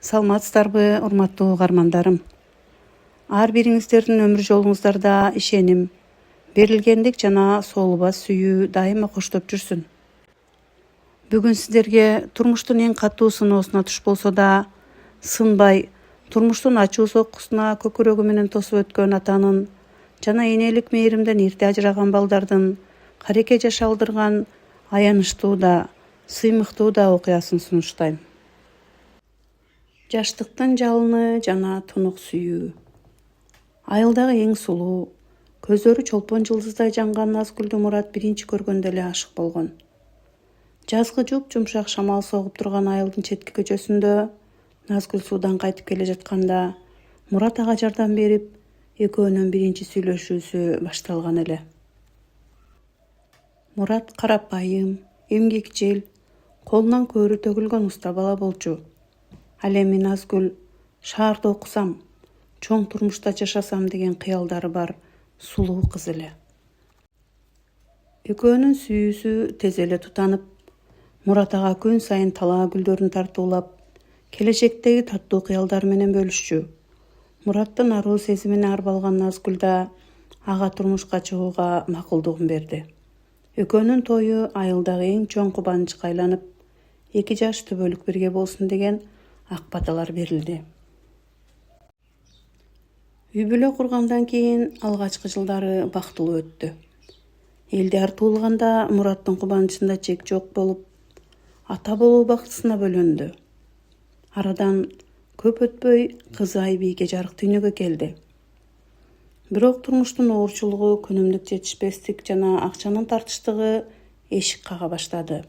Саламатсыздарбы, урматтуу угармандарым. Ар бириңиздердин өмүр жолуңуздарда ишеним, берилгендик жана соолубас сүйүү дайыма коштоп жүрсүн. Бүгүн сиздерге турмуштун эң катуу сыноосуна туш болсо да, сынбай, турмуштун ачуу соккусуна көкүрөгү менен тосуп өткөн атанын жана энелик мээримден эрте ажыраган балдардын кареке жашалдырган аянычтуу да, сыймыктуу да окуясын сунуштайм. Жаштыктын жалыны жана тунук сүйүү. Айылдагы эң сулуу, көзөрү чолпон жылдыздай жанган Назгүлдү Мурат биринчи көргөндө эле ашык болгон. Жазгы жуп-жумшак шамал согуп турган айылдын четки көчөсүндө Назгүл суудан кайтып келе жатканда Мурат ага жардам берип, экөөнүн биринчи сүйлөшүүсү башталган эле. Мурат карапайым, эмгекчил, колунан көөрү төгүлгөн уста бала болчу. Ал эми Назгүл шаарда окусам, чоң турмушта жашасам деген кыялдары бар сулуу кыз эле. Экөөнүн сүйүүсү тез эле тутанып, Мурат ага күн сайын талаа гүлдөрүн тартуулап, келечектеги таттуу кыялдары менен бөлүшчү. Мураттын аруу сезимине арбалган Назгүл да ага турмушка чыгууга макулдугун берди. Экөөнүн тою айылдагы эң чоң кубанычка айланып, 2 жаш түбөлүк бирге болсун деген ак баталар берилди. Үй бүлө кургандан кийин алгачкы жылдары бактылуу өттү. Элдияр туулганда Мураттын кубанычында чек жок болуп, ата болуу бактысына бөлөндү. Арадан көп өтпөй кызы Айбийке жарык дүйнөгө келди. Бирок турмуштун оорчулугу, күнүмдүк жетишпестик жана акчанын тартыштыгы эшик кага баштады.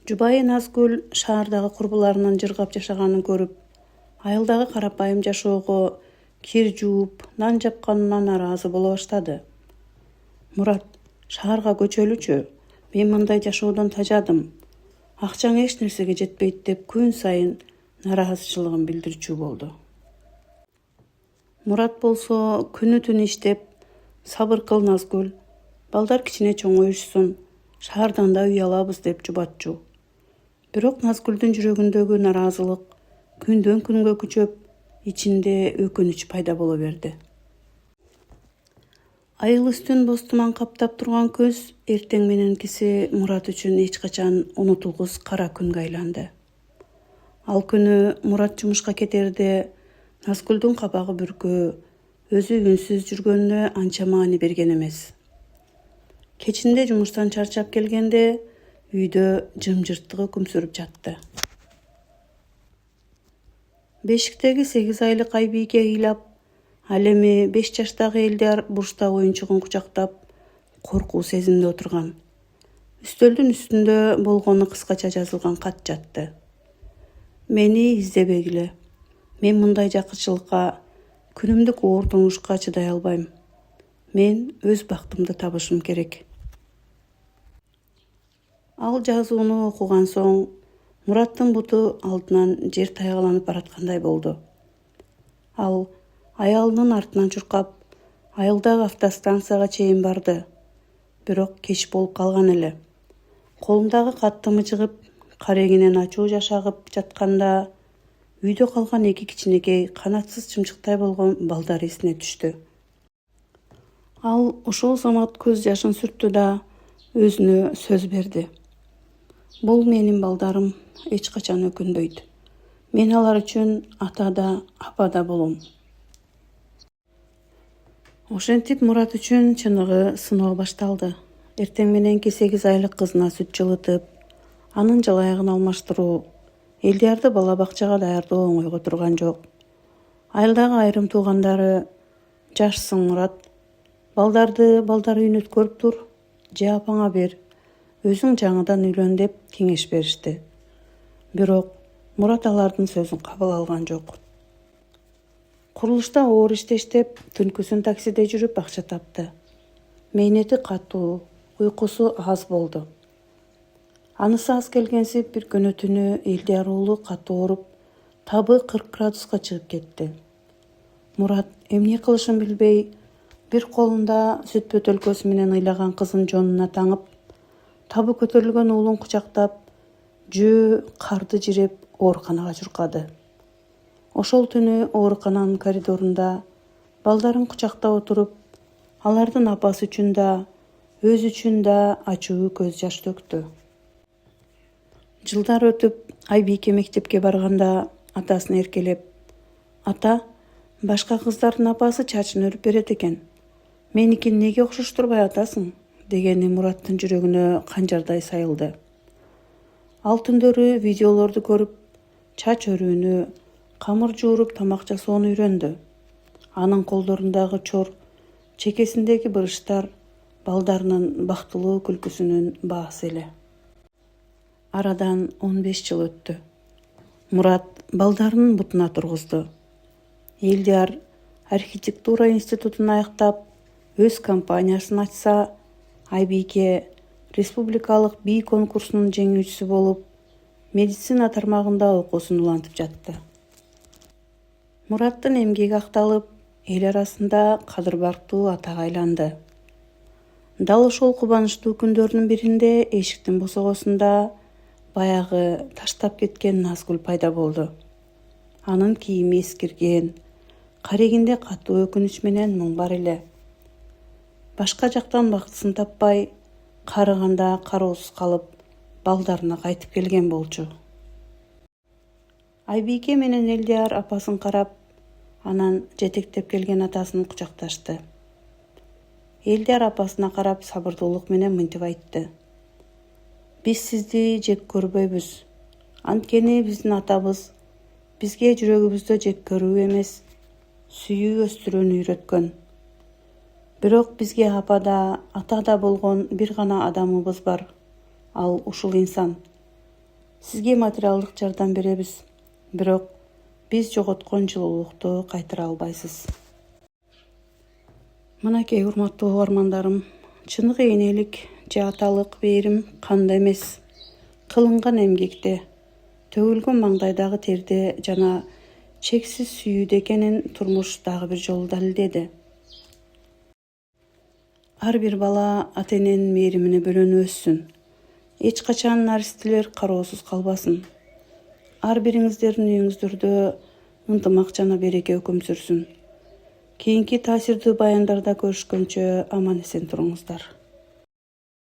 Жубайы Назгүл шаардагы курбуларынын жыргап жашаганын көрүп, айылдагы карапайым жашоого, кир жууп, нан жапканына нааразы боло баштады. Мурат, шаарга көчөлүчү, мен мындай жашоодон тажадым. Акчаң эч нерсеге жетпейт деп күн сайын нааразычылыгын билдирчү болду. Мурат болсо күнү түн иштеп, сабыр кыл Назгүл, балдар кичине чоңоюшсун, шаардан да үй алабыз деп жубатчу. Бирок Назгүлдүн жүрөгүндөгү нааразылык күндөн күнгө күчөп, ичинде өкүнүч пайда боло берди. Айыл үстүн боз туман каптап турган көз эртең мененкиси Мурат үчүн эч качан унутулгус кара күнгө айланды. Ал күнү Мурат жумушка кетерде Назгүлдүн кабагы бүркөө, өзү үнсүз жүргөнүнө анча маани берген эмес. Кечинде жумуштан чарчап келгенде үйдө жымжырттыгы күмсүрүп жатты. Бешиктеги 8 айлык Айбийке ыйлап, ал эми 5 жаштагы Элдияр бурчтагы оюнчугун кучактап, коркуу сезимде отурган. Үстөлдүн үстүндө болгону кыскача жазылган кат жатты. Мени издебегиле. Мен мындай жакырчылыкка, күнүмдүк оор турмушка чыдай албайм. Мен өз бактымды табышым керек. Ал жазууну окуган соң Мураттын буту алдынан жер тайгаланып бараткандай болду. Ал аялынын артынан чуркап, айылдагы автостанцияга чейин барды. Бирок кеч болуп калган эле. Колундагы катты мыжыгып, карегинен ачуу жашагып жатканда үйдө калган 2 кичинекей канатсыз чымчыктай болгон балдар эсине түштү. Ал ошол замат көз жашын сүрттү да өзүнө сөз берди. Бул менин балдарым эч качан өкүнбөйт. Мен алар үчүн ата да, апа да болом. Ошентип Мурат үчүн чыныгы сыноо башталды. Эртең мененки 8 айлык кызына сүт жылытып, анын жалаягын алмаштыруу, Элдиярды бала бакчага даярдоо оңойго турган жок. Айылдагы айрым туугандары, жашсың Мурат, балдарды балдар үйүнө өткөрүп тур, же апаңа бер, өзүң жаңыдан үйлөн деп кеңеш беришти. Бирок Мурат алардын сөзүн кабыл алган жок. Курулушта оор иштеп, түнкүсүн таксиде жүрүп акча тапты. Мээнети катуу, уйкусу аз болду. Анысы аз келгенсип бир күнү түнү Элдияр уулу катуу ооруп, табы 40 градуска чыгып кетти. Мурат эмне кылышын билбей, бир колунда сүт бөтөлкөсү менен ыйлаган кызын жонуна таңып, табы көтөрүлгөн уулун кучактап, жөө карды жиреп ооруканага чуркады. Ошол түнү оорукананын коридорунда балдарын кучактап отуруп, алардын апасы үчүн да, өзү үчүн да ачуу көз жаш төктү. Жылдар өтүп, Айбике мектепке барганда атасын эркелеп: «Ата, башка кыздардын апасы чачын өрүп берет экен. Меникин неге окшоштурбай атасың?» дегени Мураттын жүрөгүнө канжардай сайылды. Ал түндөрү видеолорду көрүп, чач өрүүнү, камыр жууруп тамак жасоону үйрөндү. Анын колдорундагы чор, чекесиндеги бырыштар балдарынын бактылуу күлкүсүнүн баасы эле. Арадан 15 жыл өттү. Мурат балдарынын бутуна тургузду. Элдияр архитектура институтун аяктап, өз компаниясын ачса, Айбике республикалык бий конкурсунун жеңүүчүсү болуп, медицина тармагында окуусун улантып жатты. Мураттын эмгеги акталып, эл арасында кадырбактуу атага айланды. Дал ошол кубанычтуу күндөрдүн биринде эшиктин босогосунда баягы таштап кеткен Назгүл пайда болду. Анын кийими эскирген, карегинде катуу өкүнүч менен муң бар эле. Башка жактан бактысын таппай, карыганда кароосуз калып, балдарына кайтып келген болчу. Айбике менен Элдияр апасын карап, анан жетектеп келген атасын кучакташты. Элдияр апасына карап сабырдуулук менен мынтип айтты: «Биз сизди жек көрбөйбүз. Анткени биздин атабыз бизге жүрөгүбүздө жек көрүү эмес, сүйүү өстүрүүнү үйрөткөн. Бирок бизге апа да, ата да болгон бир гана адамыбыз бар. Ал ушул инсан. Сизге материалдык жардам беребиз, бирок биз жоготкон жылуулукту кайтара албайсыз». Мынакей урматтуу угармандарым, чыныгы энелик же аталык бээрим канда эмес, кылынган эмгекте, төгүлгөн маңдайдагы терде жана чексиз сүйүүдө экенин турмуш дагы бир жолу далилдеди. Ар бир бала ата эненин мээримине бөлөнүп өссүн. Эч качан наристелер кароосуз калбасын. Ар бириңиздердин үйүңүздөрдө ынтымак жана береке өкүм сүрсүн. Кийинки таасирдүү баяндарда көрүшкөнчө аман эсен туруңуздар.